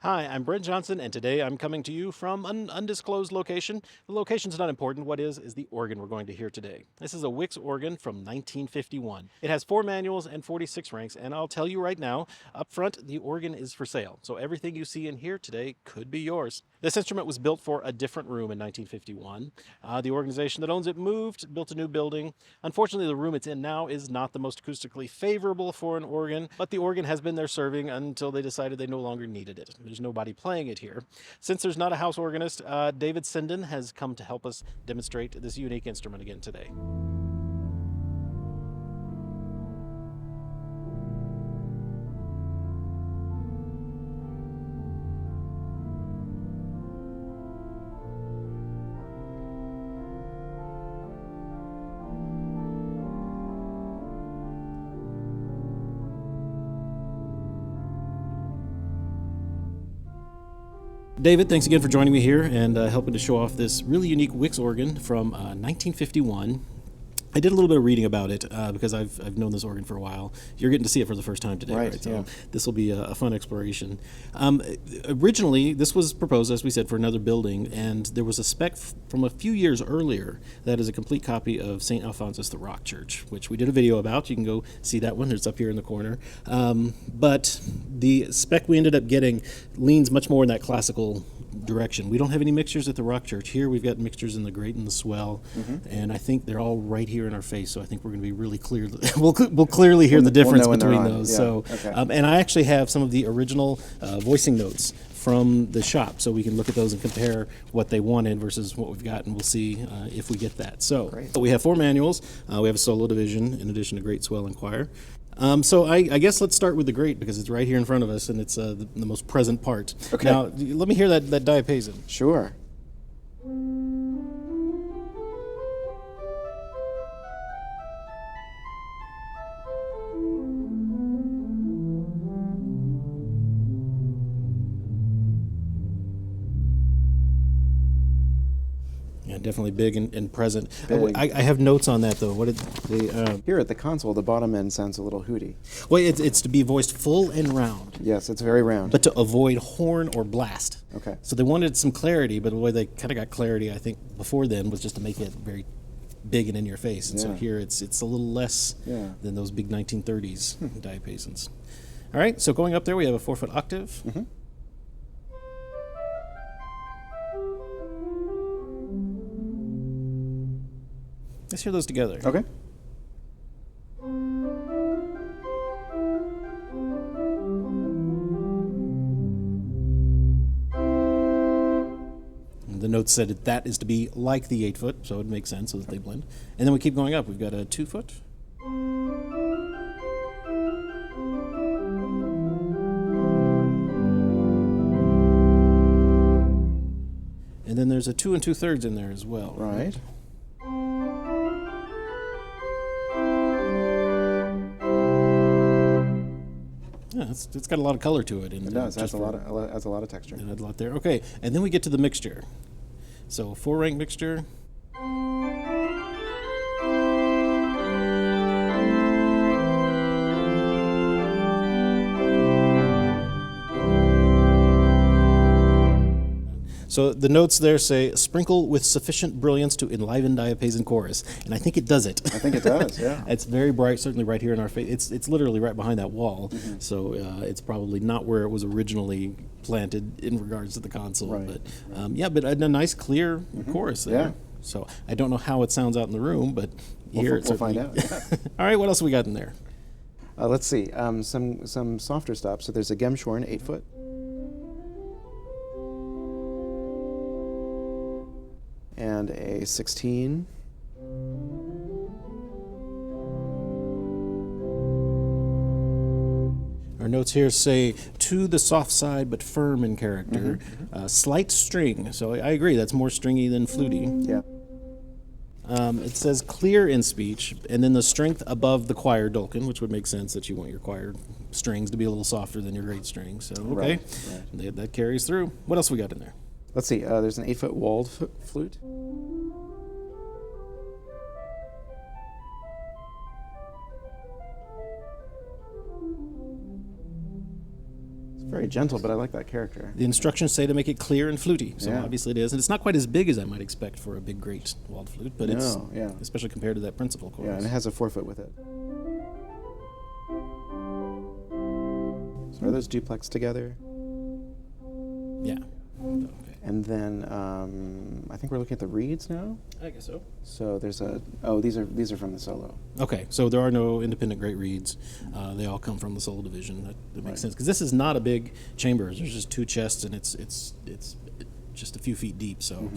Hi, I'm Brent Johnson, and today I'm coming to you from an undisclosed location. The location's not important. What is the organ we're going to hear today. This is a Wicks organ from 1951. It has 4 manuals and 46 ranks, and I'll tell you right now, up front, the organ is for sale. So everything you see in here today could be yours. This instrument was built for a different room in 1951. The organization that owns it moved, built a new building. Unfortunately, the room it's in now is not the most acoustically favorable for an organ, but the organ has been there serving until they decided they no longer needed it. There's nobody playing it here. Since there's not a house organist, David Sinden has come to help us demonstrate this unique instrument again today. David, thanks again for joining me here and helping to show off this really unique Wicks organ from 1951. I did a little bit of reading about it because I've known this organ for a while. You're getting to see it for the first time today, right? So yeah. this will be a fun exploration. Originally, this was proposed, as we said, for another building, and there was a spec from a few years earlier that is a complete copy of St. Alphonsus the Rock Church, which we did a video about. You can go see that one. It's up here in the corner. But the spec we ended up getting leans much more in that classical direction. We don't have any mixtures at the Rock Church. Here we've got mixtures in the Great and the Swell, and I think they're all right here in our face, so I think we're going to be really clear. We'll clearly hear the difference between those. Yeah. So, okay. And I actually have some of the original voicing notes from the shop, so we can look at those and compare what they wanted versus what we've got, and we'll see if we get that. So we have 4 manuals. We have a solo division in addition to Great, Swell, and Choir. So I guess let's start with the Great because it's right here in front of us and it's the most present part. Okay. Now, let me hear that diapason. Sure. Yeah, definitely big and present. Big. I have notes on that though. What did they? Here at the console, the bottom end sounds a little hooty. Well, it's to be voiced full and round, Yes, it's very round. but to avoid horn or blast. Okay. So they wanted some clarity, but the way they kind of got clarity, I think, before then was just to make it very big and in your face. And so Yeah. here it's a little less Yeah. than those big 1930s diapasons. All right, so going up there, we have a 4-foot octave. Mm-hmm. Let's hear those together. Okay. The note said that is to be like the 8-foot, so it makes sense so that they blend. And then we keep going up. We've got a 2-foot. And then there's a 2 2/3 in there as well. Right. Yeah, it's got a lot of color to it. It does. Has a lot of texture. And a lot there. Okay, and then we get to the mixture. So 4-rank mixture. So the notes there say, sprinkle with sufficient brilliance to enliven diapason chorus. And I think it does it. I think it does, yeah. It's very bright, certainly right here in our face. It's literally right behind that wall. Mm-hmm. So it's probably not where it was originally planted in regards to the console. Right, But yeah, but a nice clear chorus there. Yeah. So I don't know how it sounds out in the room, but here We'll find out. All right, what else we got in there? Let's see. Some softer stops. So there's a Gemshorn 8-foot. And a 16. Our notes here say, to the soft side but firm in character, slight string. So I agree, that's more stringy than fluty. Yeah. It says clear in speech, and then the strength above the choir dulcian, which would make sense that you want your choir strings to be a little softer than your great strings. So, okay, Right. That carries through. What else we got in there? Let's see. There's an 8-foot walled flute. Very gentle, but I like that character. The instructions say to make it clear and fluty, so Yeah. obviously it is. And it's not quite as big as I might expect for a big, great walled flute, but it's, yeah. especially compared to that principal chorus. Yeah, and it has a 4-foot with it. So are those duplex together? Yeah. Okay. And then I think we're looking at the reeds now. I guess so. So there's these are from the solo. Okay, so there are no independent great reeds. They all come from the solo division. That makes Right. sense because this is not a big chamber. There's just 2 chests, and it's just a few feet deep. So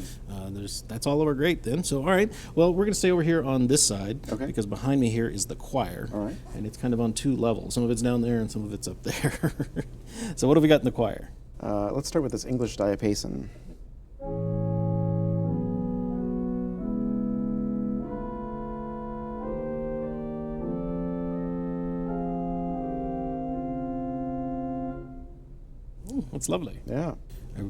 that's all over great then. So all right, well we're gonna stay over here on this side because behind me here is the choir. All right. And it's kind of on 2 levels. Some of it's down there and some of it's up there. So what have we got in the choir? Let's start with this English diapason. That's lovely. Yeah.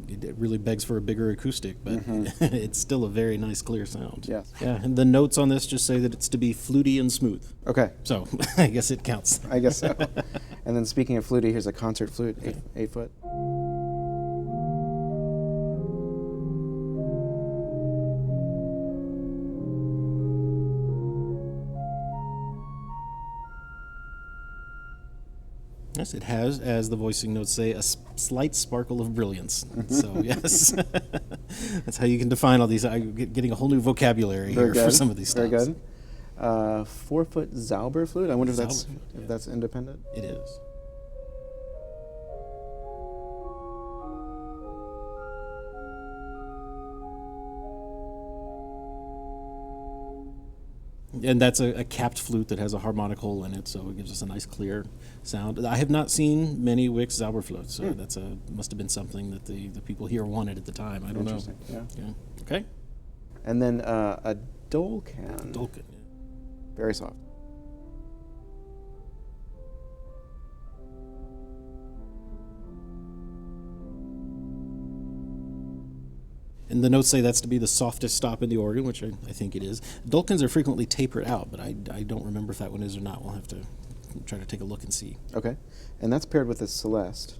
It really begs for a bigger acoustic, but it's still a very nice, clear sound. Yes. Yeah, and the notes on this just say that it's to be fluty and smooth. Okay. So I guess it counts. I guess so. And then speaking of fluty, here's a concert flute, 8-foot. Yes, it has, as the voicing notes say, a slight sparkle of brilliance. So yes, that's how you can define all these. I'm getting a whole new vocabulary here for some of these stuff. Very good. 4-foot Zauber flute. I wonder if that's Zauber, if that's independent. It is. And that's a capped flute that has a harmonic hole in it, so it gives us a nice clear sound. I have not seen many Wicks Zauber flutes, so that's must have been something that the people here wanted at the time. I don't know. Interesting. Yeah. Okay. And then a Dolcan. Dolcan. Very soft. And the notes say that's to be the softest stop in the organ, which I think it is. Dolcans are frequently tapered out, but I don't remember if that one is or not. We'll have to try to take a look and see. Okay. And that's paired with a Celeste.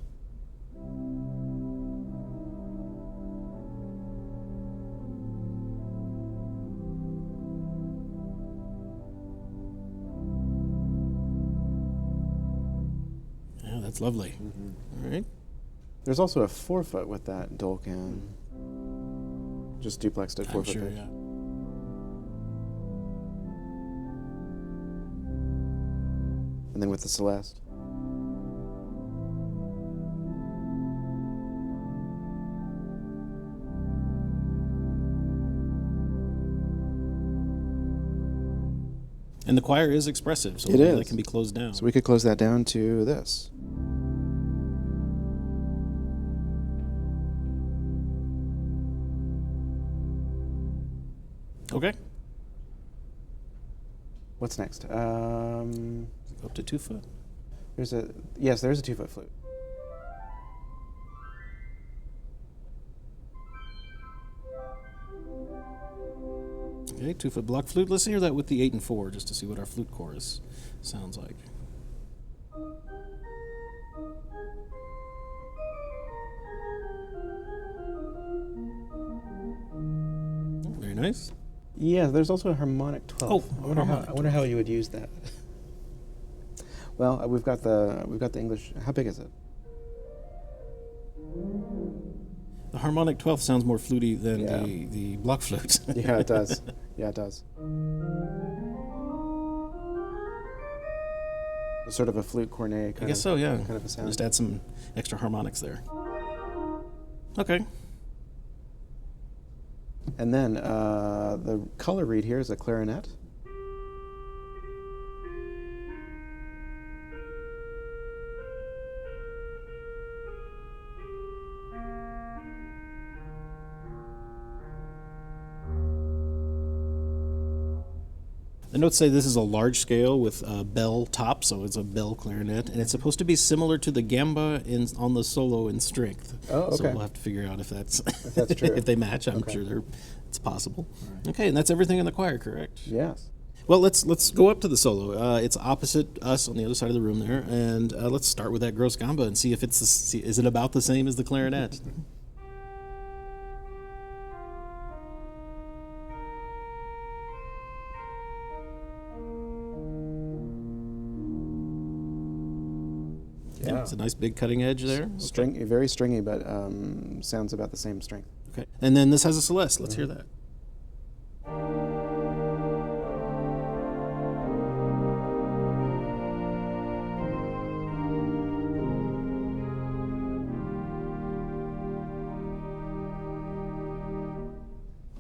Yeah, that's lovely. All right. There's also a 4-foot with that Dolcan. Just duplexed at 4-foot Sure, pitch. yeah. And then with the Celeste. And the choir is expressive, so It is. that can be closed down. So we could close that down to this. Okay. What's next? Up to 2 foot. There's a 2-foot flute. Okay, 2-foot block flute. Let's hear that with the 8 and 4, just to see what our flute chorus sounds like. Very nice. Yeah, there's also a harmonic 12. Oh, harmonic I wonder how you would use that. Well, we've got the English. How big is it? The harmonic 12th sounds more fluty than Yeah. the block flute. Yeah, it does. Yeah, it does. It's sort of a flute cornet kind I guess so, yeah. kind of a sound. Just add some extra harmonics there. Okay. And then the color reed here is a clarinet. The notes say this is a large scale with a bell top, so it's a bell clarinet, and it's supposed to be similar to the gamba on the solo in strength. Oh, okay. So we'll have to figure out if that's that's true. if they match. I'm Okay. sure it's possible. Okay, and that's everything in the choir, correct? Yes. Well, let's go up to the solo. It's opposite us on the other side of the room there, and let's start with that gross gamba and see if is it about the same as the clarinet. Yeah, it's a nice big cutting edge there. Very stringy, but sounds about the same strength. Okay, and then this has a Celeste. Let's hear that.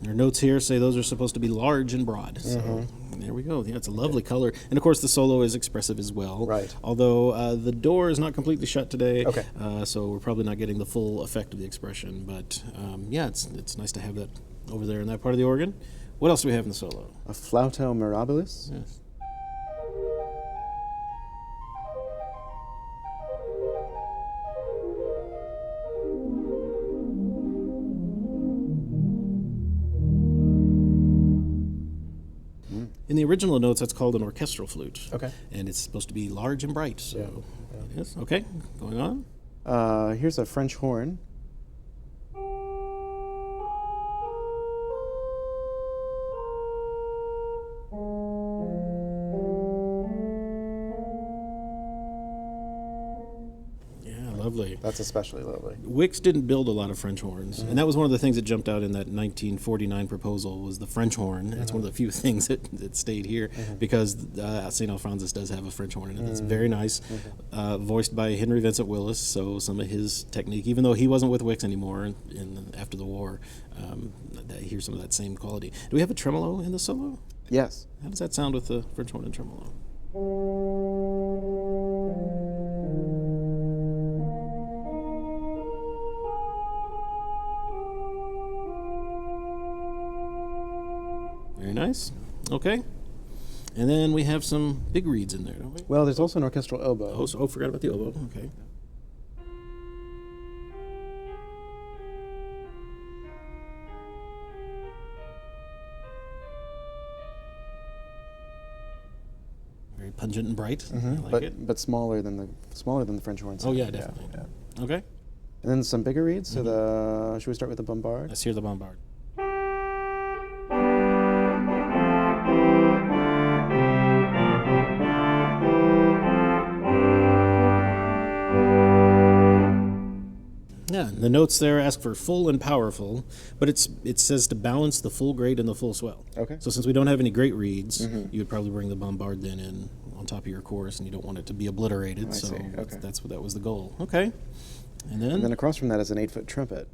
Our notes here say those are supposed to be large and broad. So there we go. Yeah, it's a lovely color. And of course, the solo is expressive as well. Right. Although the door is not completely shut today. Okay. So we're probably not getting the full effect of the expression. But yeah, it's nice to have that over there in that part of the organ. What else do we have in the solo? A flauto mirabilis. Yes. In the original notes, that's called an orchestral flute. Okay. And it's supposed to be large and bright. So, yes. Okay, going on. Here's a French horn. Lovely. That's especially lovely. Wicks didn't build a lot of French horns, and that was one of the things that jumped out in that 1949 proposal was the French horn. It's one of the few things that stayed here because St. Alphonsus does have a French horn in it. It's very nice, voiced by Henry Vincent Willis, so some of his technique, even though he wasn't with Wicks anymore after the war, I hear some of that same quality. Do we have a tremolo in the solo? Yes. How does that sound with the French horn and tremolo? Very nice. Okay. And then we have some big reeds in there, don't we? Well, there's also an orchestral oboe. Oh, forgot about the oboe. Okay. Very pungent and bright. I like it. But smaller than the French horn. Oh yeah, definitely. Yeah. Okay. And then some bigger reeds. So should we start with the bombard? Let's hear the bombard. Yeah, the notes there ask for full and powerful, but it says to balance the full grade and the full swell. Okay. So since we don't have any great reeds, you would probably bring the bombard then in on top of your chorus, and you don't want it to be obliterated. I see. Okay. That was the goal. Okay. And then across from that is an 8-foot trumpet.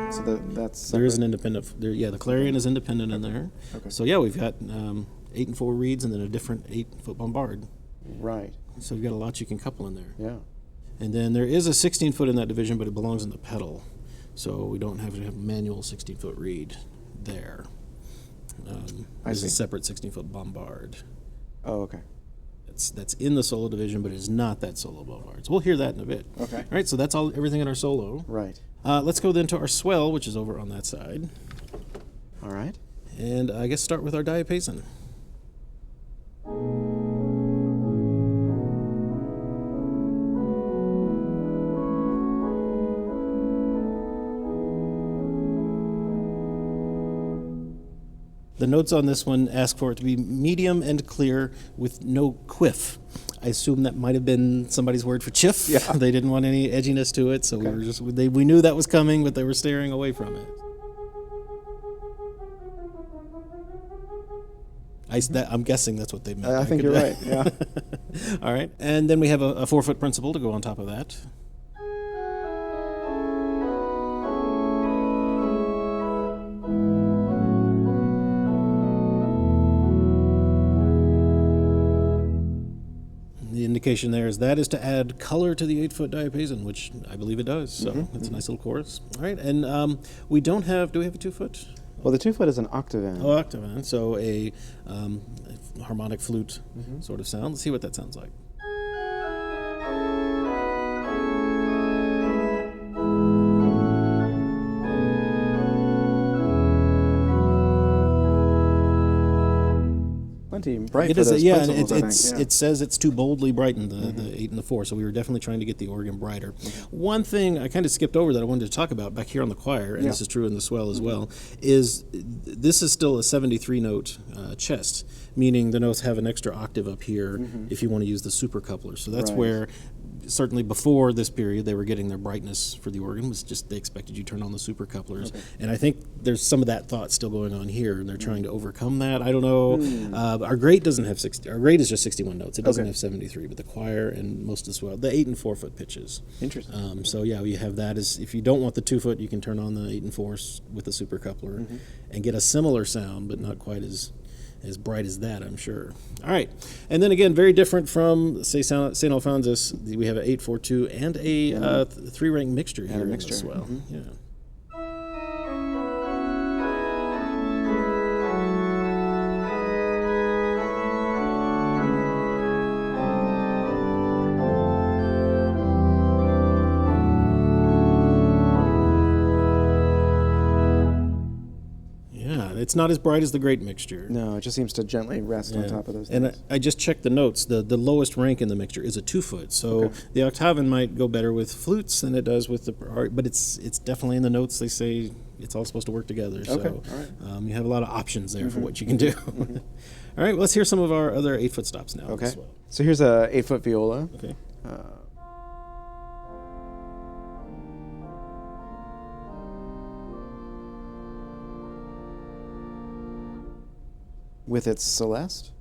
So that's there is an independent. The clarion is independent in there. Okay. So yeah, we've got 8 and 4 reeds, and then a different 8-foot bombard. Right. So you've got a lot you can couple in there. Yeah. And then there is a 16-foot in that division, but it belongs in the pedal, so we don't have to have a manual 16-foot reed there. There's a separate 16-foot bombard. Oh, okay. That's in the solo division, but it is not that solo bombard. So we'll hear that in a bit. Okay. All right, so that's everything in our solo. Right. Let's go then to our swell, which is over on that side. All right. And I guess start with our diapason. The notes on this one ask for it to be medium and clear with no quiff. I assume that might have been somebody's word for chiff. Yeah. They didn't want any edginess to it, so we knew that was coming, but they were steering away from it. I'm guessing that's what they meant. I think you're right, yeah. All right, and then we have a 4-foot principal to go on top of that. indication there is that is to add color to the 8-foot diapason, which I believe it does. So it's a nice little chorus. All right, and we don't have. Do we have a 2-foot? Well, the 2-foot is an octavan. Oh, octavan. So a harmonic flute sort of sound. Let's see what that sounds like. Plenty bright It for is, those yeah, and principles, I think. it says it's too boldly brightened, the 8 and the 4, so we were definitely trying to get the organ brighter. One thing I kind of skipped over that I wanted to talk about back here on the choir, and this is true in the swell as well, is this is still a 73-note chest, meaning the notes have an extra octave up here if you want to use the super coupler. So that's where, certainly before this period, they were getting their brightness for the organ, was just they expected you to turn on the super couplers. And I think there's some of that thought still going on here, and they're trying to overcome that. I don't know. Our grate doesn't have 60. Our grate is just 61 notes. It doesn't have 73, but the choir and most as well, the 8 and 4-foot pitches. Interesting. So yeah, you have that. As if you don't want the 2-foot, you can turn on the 8 and 4 with the super coupler and get a similar sound, but not quite as bright as that, I'm sure. All right, and then again, very different from, say, St. Alphonsus. We have an 8-4-2 and a 3-rank mixture here as well. Yeah. It's not as bright as the great mixture. No, it just seems to gently rest on top of those And things. I just checked the notes. The lowest rank in the mixture is a 2-foot. So the octavan might go better with flutes than it does with the, but it's definitely in the notes. They say it's all supposed to work together. So you have a lot of options there for what you can do. All right, well, let's hear some of our other 8-foot stops now. Okay. So here's a 8-foot viola. Okay. With its Celeste.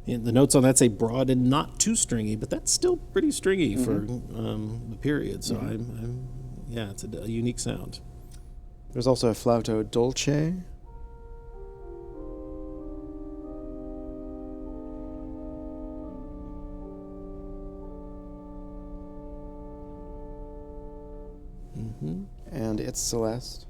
And the notes on that say broad and not too stringy, but that's still pretty stringy for the period. So yeah, it's a unique sound. There's also a flauto dolce. And it's Celeste.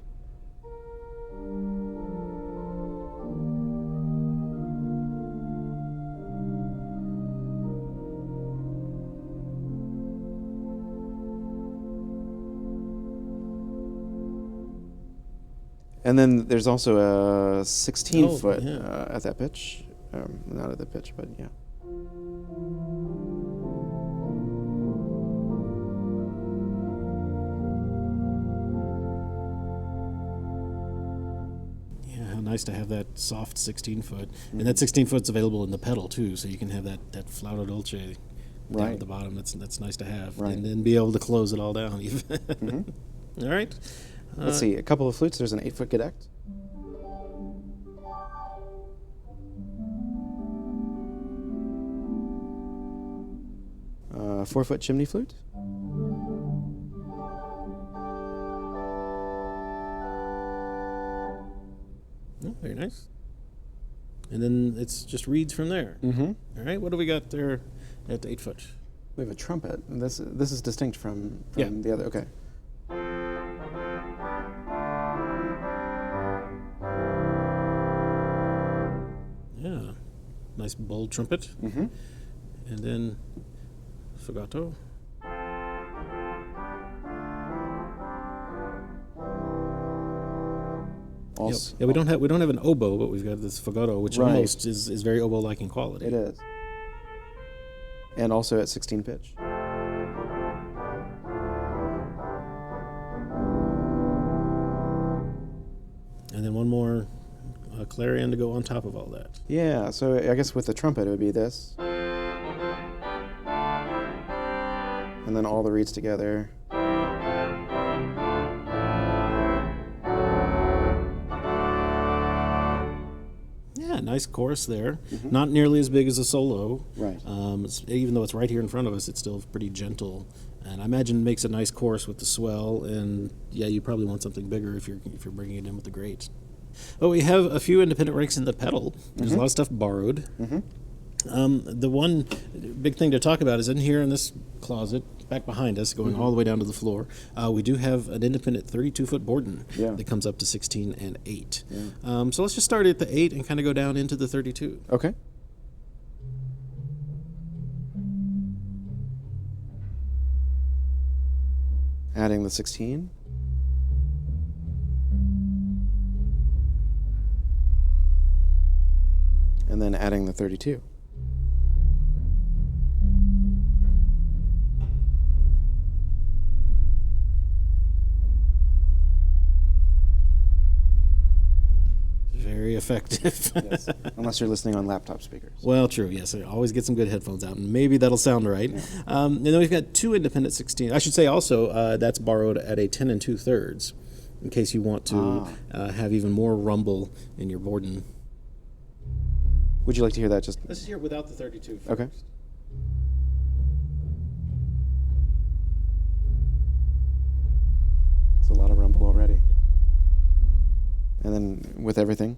And then there's also a 16-foot at that pitch. Not at the pitch, but yeah. Nice to have that soft 16-foot, and that 16-foot's available in the pedal too, so you can have that flauto dolce down at the bottom. That's nice to have, and then be able to close it all down. Even. All right. Let's see, a couple of flutes. There's an 8-foot gedect. A 4-foot chimney flute. Oh, very nice. And then it's just reeds from there. All right, what do we got there at the 8-foot? We have a trumpet. This is distinct from the other. Okay. Yeah, nice bold trumpet. And then sfogato. Yeah, we don't have an oboe, but we've got this sfogato, which almost is very oboe-like in quality. It is. And also at 16 pitch. And then one more clarion to go on top of all that. Yeah, so I guess with the trumpet it would be this. And then all the reeds together. nice chorus there. Not nearly as big as a solo. Right. Even though it's right here in front of us, it's still pretty gentle. And I imagine it makes a nice chorus with the swell. And yeah, you probably want something bigger if you're bringing it in with the grate. But we have a few independent ranks in the pedal. There's a lot of stuff borrowed. The one big thing to talk about is in here in this closet, back behind us, going all the way down to the floor, we do have an independent 32-foot Borden that comes up to 16 and 8. So let's just start at the 8 and kind of go down into the 32. Okay. Adding the 16. And then adding the 32. Very effective. Yes. Unless you're listening on laptop speakers. Well, true, yes. Always get some good headphones out, and maybe that'll sound right. And then we've got two independent 16. I should say also that's borrowed at a 10 2/3, in case you want to have even more rumble in your Borden. Would you like to hear that just... Let's hear it without the 32 first. Okay. It's a lot of rumble already. And then with everything.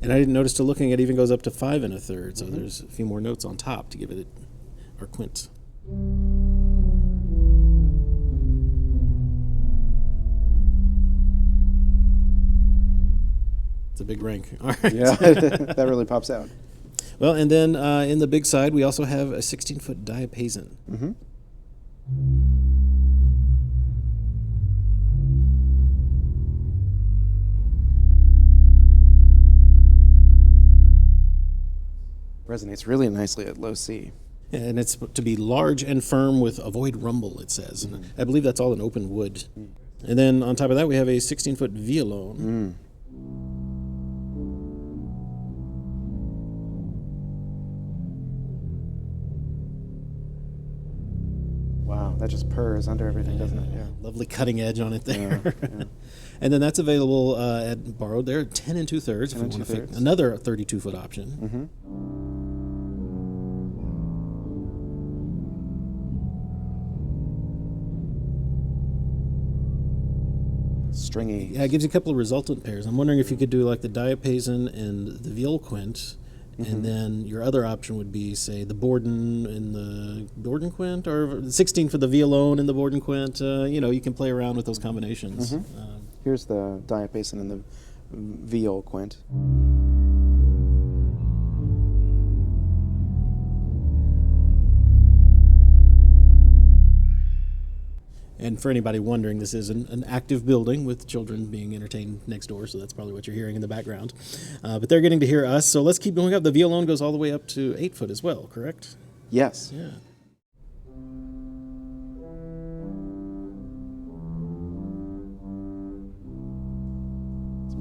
And I didn't notice till looking, it even goes up to 5 1/3, so there's a few more notes on top to give it our quint. It's a big rank. All right. Yeah, that really pops out. Well, and then in the big side, we also have a 16-foot diapason. Resonates really nicely at low C. And it's to be large and firm with avoid rumble, it says. And I believe that's all in open wood. And then on top of that, we have a 16-foot violone. Wow, that just purrs under everything, doesn't it? Yeah. Lovely cutting edge on it there. Yeah. And then that's available at borrowed there, 10 2/3 if you want to fit another 32-foot option. Stringy. Yeah, it gives you a couple of resultant pairs. I'm wondering if you could do like the diapason and the viol quint, and then your other option would be, say, the Borden and the Borden quint, or 16 for the violone and the Borden quint. You can play around with those combinations. Here's the diapason and the viol quint. And for anybody wondering, this is an active building with children being entertained next door, so that's probably what you're hearing in the background. But they're getting to hear us, so let's keep going up. The violone goes all the way up to 8 foot as well, correct? Yes. Yeah.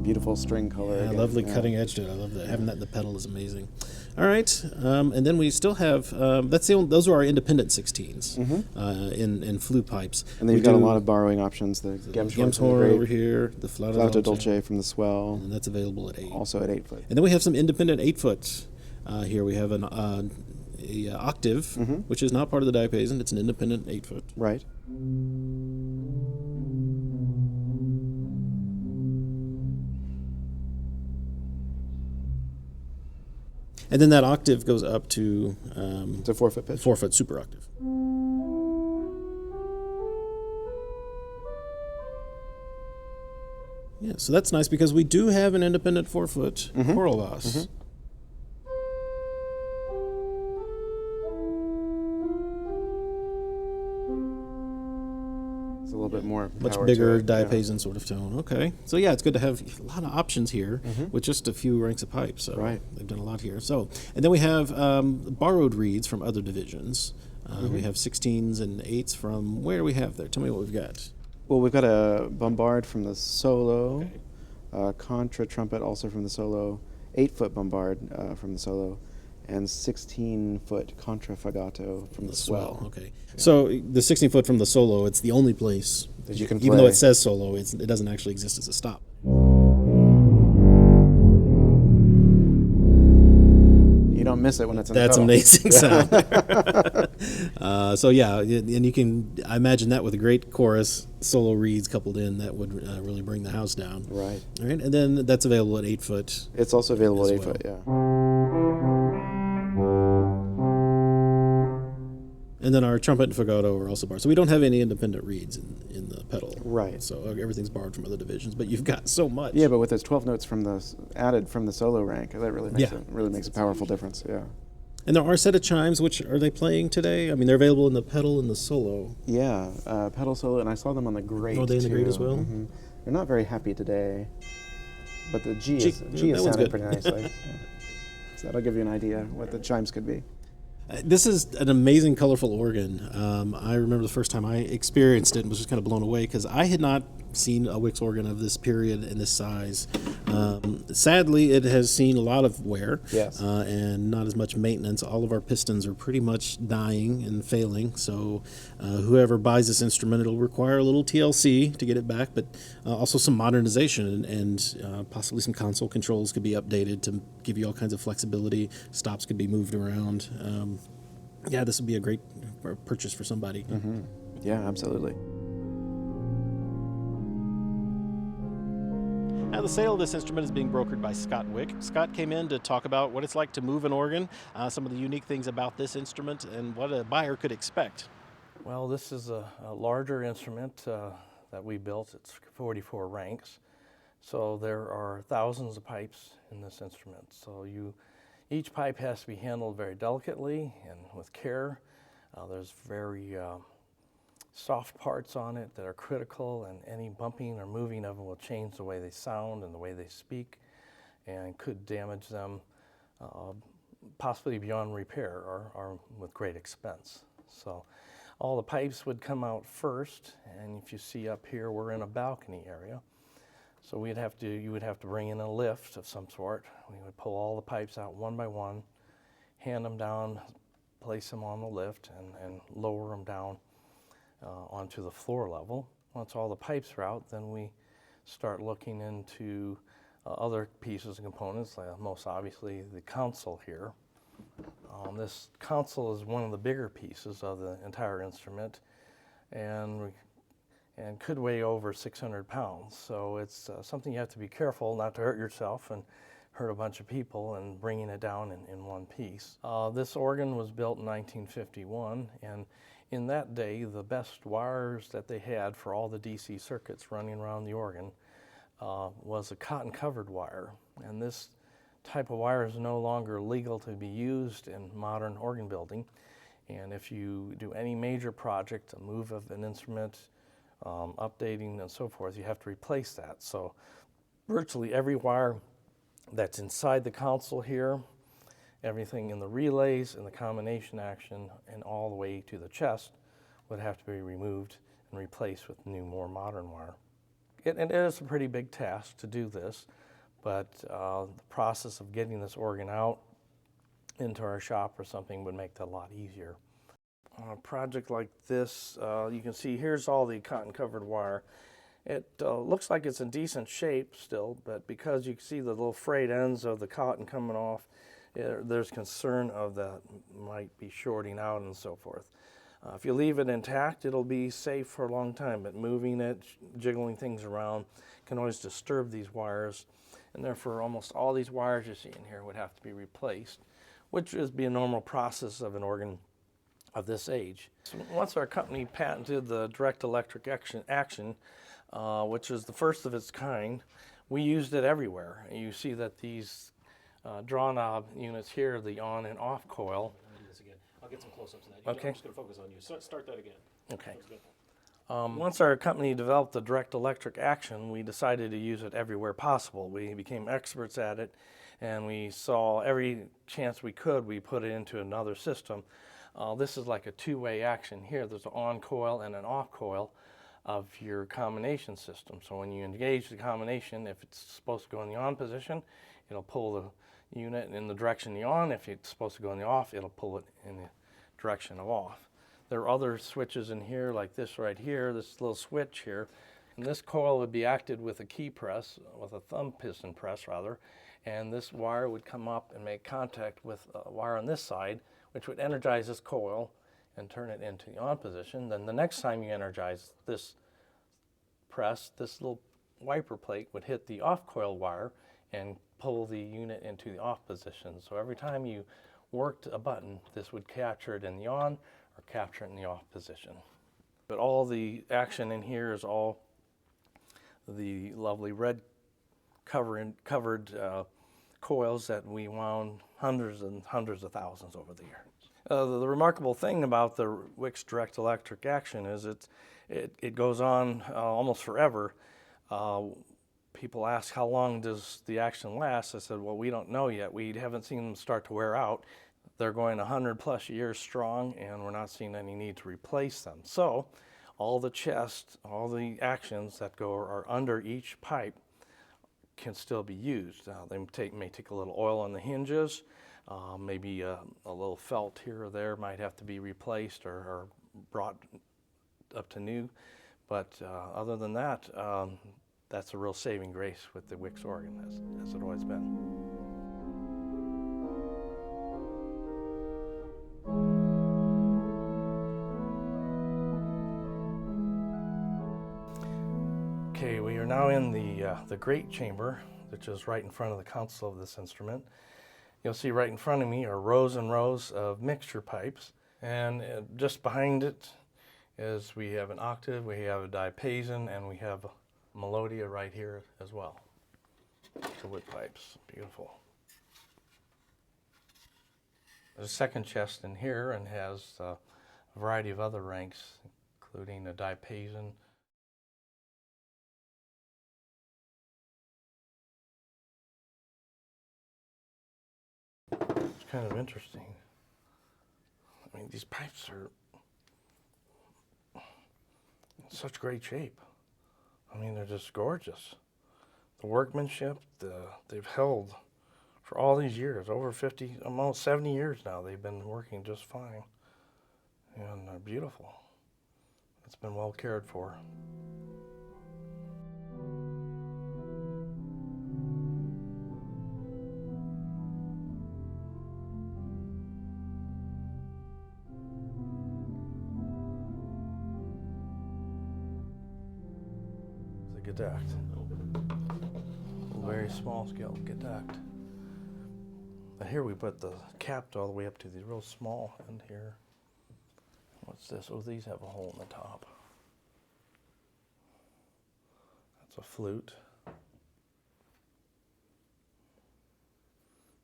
Beautiful string color. Yeah, again. lovely cutting edge to it. I love that. Having that in the pedal is amazing. All right, and then we still have those are our independent 16s in flue pipes. And then you've got a lot of borrowing options. The Gemshorn over here, the flauto dolce from the Swell, and that's available at 8. Also at 8 foot. And then we have some independent 8 foot. Here we have an octave, which is not part of the diapason. It's an independent 8 foot. Right. And then that octave goes up to... it's a 4 foot pitch. 4 foot super octave. Yeah, so that's nice because we do have an independent 4 foot choral boss. It's a little bit more Much power bigger to it, diapason sort of tone. Okay. So yeah, it's good to have a lot of options here with just a few ranks of pipes. So they've done a lot here. So, and then we have borrowed reeds from other divisions. We have 16s and 8s from, where do we have there? Tell me what we've got. Well, we've got a bombard from the solo, contra trumpet also from the solo, 8 foot bombard from the solo, and 16-foot contrafagato from the swell. Okay. So the 16-foot from the solo, it's the only place That you can even though play. it says solo, it doesn't actually exist as a stop. You don't miss it when it's in the That's pedal. amazing sound. So yeah, and you can, I imagine that with a great chorus, solo reeds coupled in, that would really bring the house down. Right. All right, and then that's available at 8-foot. It's also available As at 8 well. foot, yeah. And then our trumpet and fagotto are also borrowed. So we don't have any independent reeds in the pedal. Right. So everything's borrowed from other divisions, but you've got so much. Yeah, but with those 12 notes added from the solo rank, that really makes a powerful difference, yeah. And there are a set of chimes, which are they playing today? I mean, they're available in the pedal and the solo. Yeah, pedal solo, and I saw them on the grate. Oh, they in the grate too. as well? Mm-hmm. They're not very happy today, but the G G is that one's sounding good. pretty nicely. Yeah. So that'll give you an idea what the chimes could be. This is an amazing, colorful organ. I remember the first time I experienced it and was just kind of blown away because I had not seen a Wicks organ of this period and this size. Sadly, it has seen a lot of wear and not as much maintenance. All of our pistons are pretty much dying and failing, so whoever buys this instrument, it'll require a little TLC to get it back, but also some modernization and possibly some console controls could be updated to give you all kinds of flexibility. Stops could be moved around. Yeah, this would be a great purchase for somebody. Mm-hmm. Yeah, absolutely. Now, the sale of this instrument is being brokered by Scott Wick. Scott came in to talk about what it's like to move an organ, some of the unique things about this instrument, and what a buyer could expect. Well, this is a larger instrument that we built. It's 44 ranks. So there are thousands of pipes in this instrument. So each pipe has to be handled very delicately and with care. There's very soft parts on it that are critical, and any bumping or moving of them will change the way they sound and the way they speak and could damage them possibly beyond repair or with great expense. So all the pipes would come out first, and if you see up here, we're in a balcony area. So you would have to bring in a lift of some sort. We would pull all the pipes out one by one, hand them down, place them on the lift, and lower them down onto the floor level. Once all the pipes are out, then we start looking into other pieces and components, like most obviously the console here. This console is one of the bigger pieces of the entire instrument, and could weigh over 600 pounds. So it's something you have to be careful not to hurt yourself and hurt a bunch of people and bringing it down in one piece. This organ was built in 1951, and in that day, the best wires that they had for all the DC circuits running around the organ was a cotton-covered wire. And this type of wire is no longer legal to be used in modern organ building. And if you do any major project, a move of an instrument, updating and so forth, you have to replace that. So virtually every wire that's inside the console here, everything in the relays and the combination action and all the way to the chest would have to be removed and replaced with new, more modern wire. It is a pretty big task to do this, but the process of getting this organ out into our shop or something would make that a lot easier. On a project like this, you can see here's all the cotton-covered wire. It looks like it's in decent shape still, but because you can see the little frayed ends of the cotton coming off, there's concern of that might be shorting out and so forth. If you leave it intact, it'll be safe for a long time, but moving it, jiggling things around can always disturb these wires, and therefore almost all these wires you see in here would have to be replaced, which would be a normal process of an organ of this age. So once our company patented the direct electric action, which is the first of its kind, we used it everywhere. You see that these draw knob units here, the on and off coil. I'll do this again. I'll get some close-ups of that. Okay. I'm just going to focus on you. Start that again. Okay. Once our company developed the direct electric action, we decided to use it everywhere possible. We became experts at it, and we saw every chance we could, we put it into another system. This is like a two-way action here. There's an on coil and an off coil of your combination system. So when you engage the combination, if it's supposed to go in the on position, it'll pull the unit in the direction you're on. If it's supposed to go in the off, it'll pull it in the direction of off. There are other switches in here, like this right here, this little switch here. And this coil would be acted with a key press, with a thumb piston press rather, and this wire would come up and make contact with a wire on this side, which would energize this coil and turn it into the on position. Then the next time you energize this press, this little wiper plate would hit the off coil wire and pull the unit into the off position. So every time you worked a button, this would capture it in the on or capture it in the off position. But all the action in here is all the lovely red covered coils that we wound hundreds and hundreds of thousands over the years. The remarkable thing about the Wicks direct electric action is it goes on almost forever. People ask, how long does the action last? I said, well, we don't know yet. We haven't seen them start to wear out. They're going 100+ years strong, and we're not seeing any need to replace them. So all the chest, all the actions that are under each pipe can still be used. They may take a little oil on the hinges, maybe a little felt here or there might have to be replaced or brought up to new. But other than that, that's a real saving grace with the Wicks organ, as it always been. Okay, we are now in the great chamber, which is right in front of the console of this instrument. You'll see right in front of me are rows and rows of mixture pipes, and just behind it is we have an octave, we have a diapason, and we have a melodia right here as well. The wood pipes, beautiful. There's a second chest in here and has a variety of other ranks, including a diapason. It's kind of interesting. I mean, these pipes are in such great shape. I mean, they're just gorgeous. The workmanship, they've held for all these years, over 50, almost 70 years now. They've been working just fine, and they're beautiful. It's been well cared for. Gedacht. Very small scale gedacht. But here we put the capped all the way up to the real small end here. What's this? Oh, these have a hole in the top. That's a flute.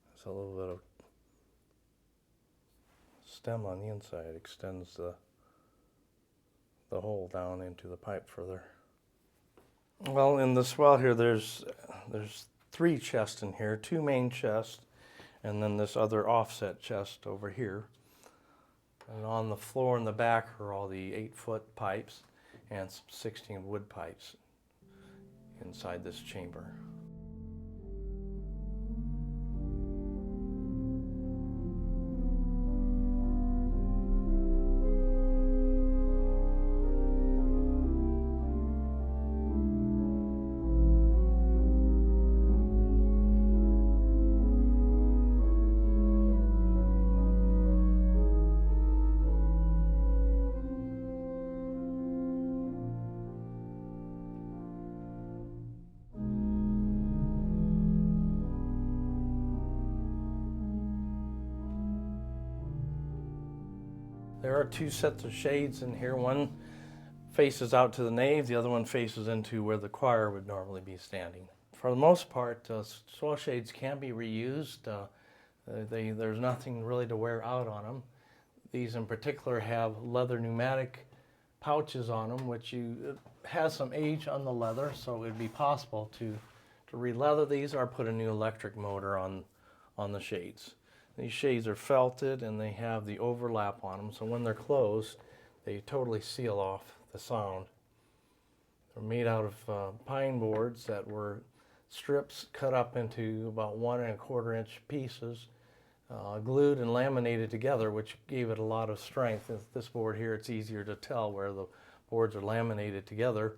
There's a little bit of stem on the inside. Extends the hole down into the pipe further. Well, in the swell here, there's 3 chests in here, 2 main chests, and then this other offset chest over here. And on the floor in the back are all the 8-foot pipes and some 16 wood pipes inside this chamber. There are 2 sets of shades in here. One faces out to the nave, the other one faces into where the choir would normally be standing. For the most part, swell shades can be reused. There's nothing really to wear out on them. These in particular have leather pneumatic pouches on them, which has some age on the leather, so it would be possible to re-leather these or put a new electric motor on the shades. These shades are felted and they have the overlap on them, so when they're closed, they totally seal off the sound. They're made out of pine boards that were strips cut up into about 1¼ inch pieces, glued and laminated together, which gave it a lot of strength. With this board here, it's easier to tell where the boards are laminated together.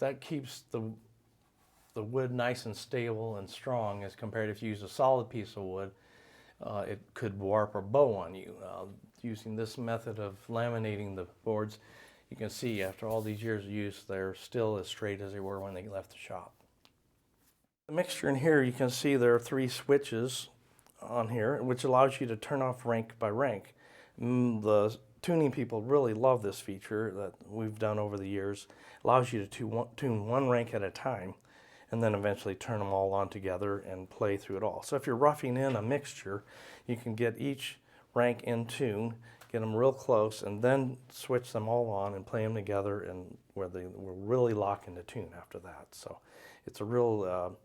That keeps the wood nice and stable and strong, as compared if you use a solid piece of wood, it could warp or bow on you. Using this method of laminating the boards, you can see after all these years of use, they're still as straight as they were when they left the shop. The mixture in here, you can see there are 3 switches on here, which allows you to turn off rank by rank. The tuning people really love this feature that we've done over the years. It allows you to tune 1 rank at a time, and then eventually turn them all on together and play through it all. So if you're roughing in a mixture, you can get each rank in tune, get them real close, and then switch them all on and play them together, and where they will really lock into tune after that. So it's a real,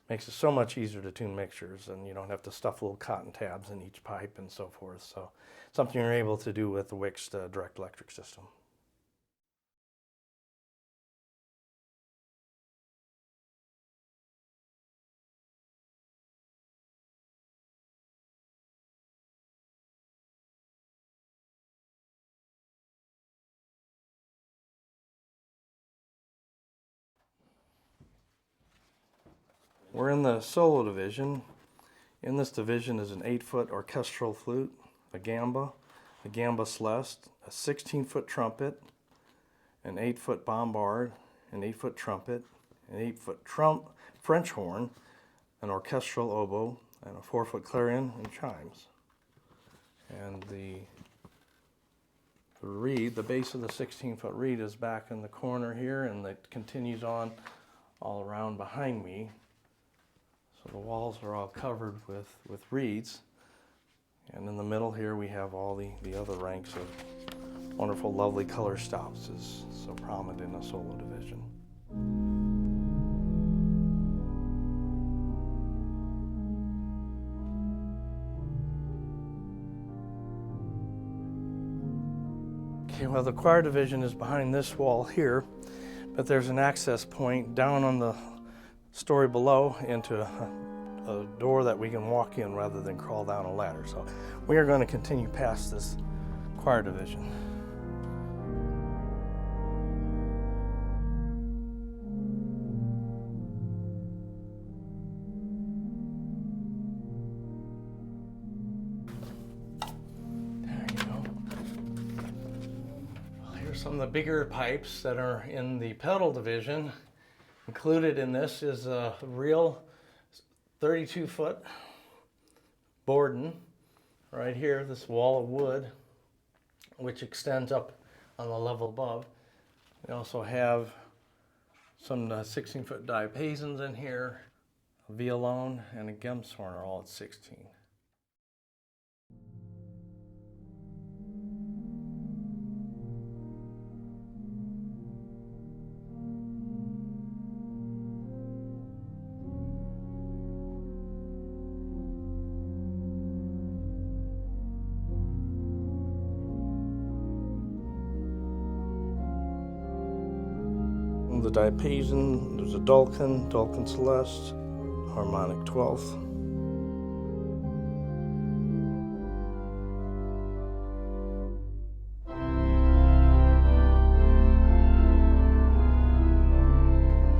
makes it so much easier to tune mixtures, and you don't have to stuff little cotton tabs in each pipe and so forth. So something you're able to do with the Wicks direct electric system. We're in the solo division. In this division is an 8-foot orchestral flute, a gamba celeste, a 16-foot trumpet, an 8-foot bombard, an 8-foot trumpet, an 8-foot French horn, an orchestral oboe, and a 4-foot clarion and chimes. And the reed, the base of the 16-foot reed is back in the corner here, and it continues on all around behind me. So the walls are all covered with reeds. And in the middle here we have all the other ranks of wonderful, lovely color stops, is so prominent in a solo division. Okay, well, the choir division is behind this wall here, but there's an access point down on the story below into a door that we can walk in rather than crawl down a ladder. So we are going to continue past this choir division. There you go. Well, here's some of the bigger pipes that are in the pedal division. Included in this is a real 32-foot Borden right here, this wall of wood, which extends up on the level above. We also have some 16-foot diapasons in here, a violone, and a Gemshorn are all at 16. The diapason, there's a Dulcan Celeste, harmonic 12th.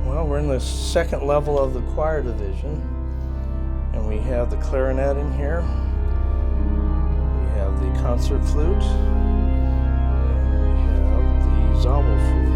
Well, we're in the second level of the choir division, and we have the clarinet in here, we have the concert flute, and we have the Zabel flute.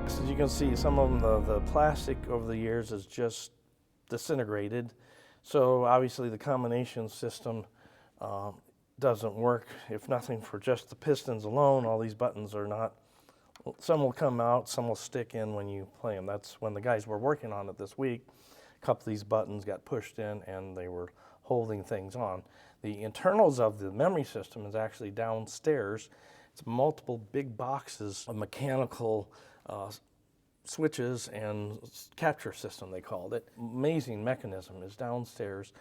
As you can see, some of them, the plastic over the years has just disintegrated. So obviously the combination system doesn't work. If nothing, for just the pistons alone, all these buttons are not, some will come out, some will stick in when you play them. That's when the guys were working on it this week couple of these buttons got pushed in and they were holding things on. The internals of the memory system is actually downstairs. It's multiple big boxes of mechanical switches and capture system, they called it. Amazing mechanism is downstairs,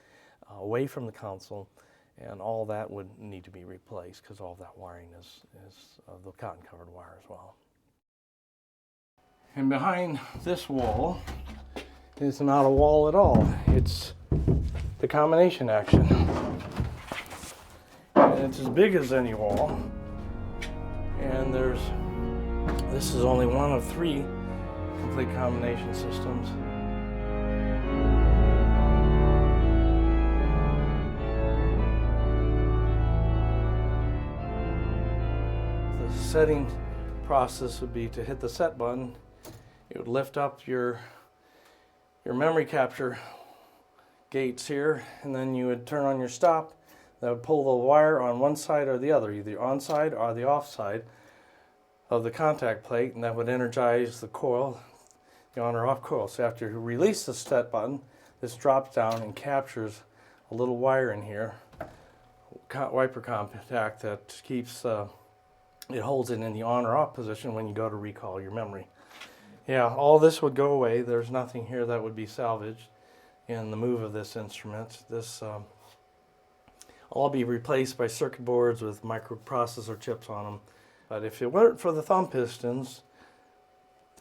away from the console, and all that would need to be replaced because all that wiring is the cotton covered wire as well. And behind this wall is not a wall at all. It's the combination action. And it's as big as any wall. And this is only one of 3 complete combination systems. The setting process would be to hit the set button. It would lift up your memory capture gates here, and then you would turn on your stop. That would pull the wire on one side or the other, either on side or the off side of the contact plate, and that would energize the coil, the on or off coil. So after you release the set button, this drops down and captures a little wire in here, wiper contact that keeps it holds it in the on or off position when you go to recall your memory. Yeah, all this would go away. There's nothing here that would be salvaged in the move of this instrument. This all be replaced by circuit boards with microprocessor chips on them. But if it weren't for the thumb pistons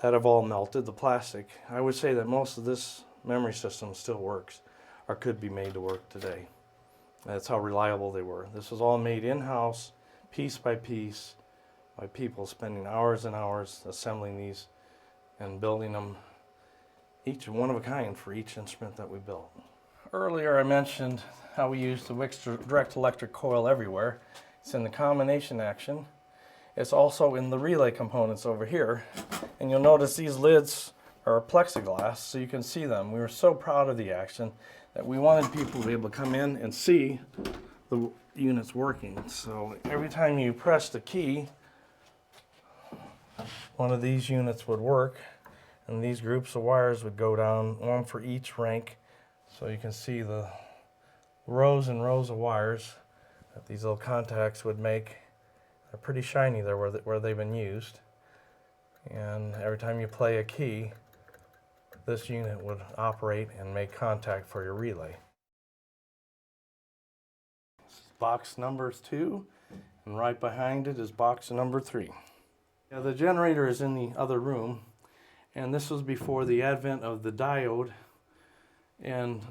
that have all melted, the plastic, I would say that most of this memory system still works or could be made to work today. That's how reliable they were. This was all made in-house, piece by piece, by people spending hours and hours assembling these and building them, each one of a kind for each instrument that we built. Earlier I mentioned how we use the Wicks direct electric coil everywhere. It's in the combination action. It's also in the relay components over here. And you'll notice these lids are plexiglass so you can see them. We were so proud of the action that we wanted people to be able to come in and see the units working. So every time you press the key, one of these units would work, and these groups of wires would go down, one for each rank. So you can see the rows and rows of wires that these little contacts would make. They're pretty shiny there where they've been used. And every time you play a key, this unit would operate and make contact for your relay. This is box number 2, and right behind it is box number 3. Now, the generator is in the other room, and this was before the advent of the diode and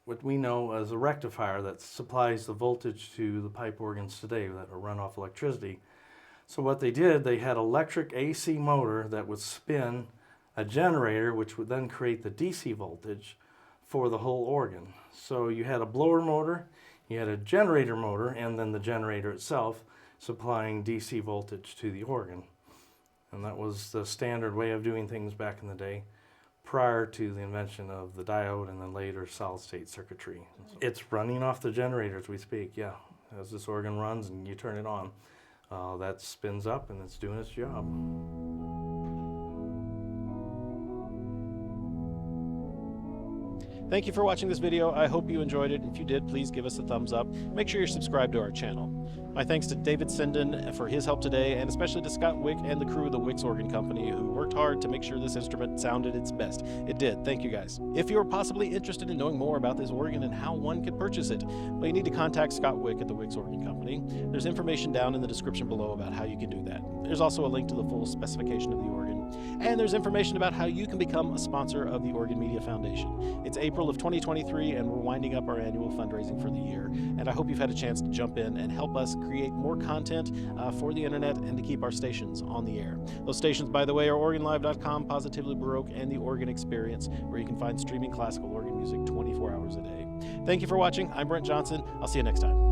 what we know as a rectifier that supplies the voltage to the pipe organs today that are run off electricity. So what they did, they had electric AC motor that would spin a generator, which would then create the DC voltage for the whole organ. So you had a blower motor, you had a generator motor, and then the generator itself supplying DC voltage to the organ. And that was the standard way of doing things back in the day, prior to the invention of the diode and then later solid-state circuitry. It's running off the generator as we speak, yeah. As this organ runs and you turn it on, that spins up and it's doing its job. Thank you for watching this video. I hope you enjoyed it. If you did, please give us a thumbs up. Make sure you're subscribed to our channel. My thanks to David Sinden for his help today, and especially to Scott Wick and the crew of the Wicks Organ Company, who worked hard to make sure this instrument sounded its best. It did. Thank you guys. If you're possibly interested in knowing more about this organ and how one could purchase it, well, you need to contact Scott Wick at the Wicks Organ Company. There's information down in the description below about how you can do that. There's also a link to the full specification of the organ. And there's information about how you can become a sponsor of the Organ Media Foundation. It's April of 2023, and we're winding up our annual fundraising for the year. And I hope you've had a chance to jump in and help us create more content for the internet and to keep our stations on the air. Those stations, by the way, are OrganLive.com, Positively Baroque, and The Organ Experience, where you can find streaming classical organ music 24 hours a day. Thank you for watching. I'm Brent Johnson. I'll see you next time.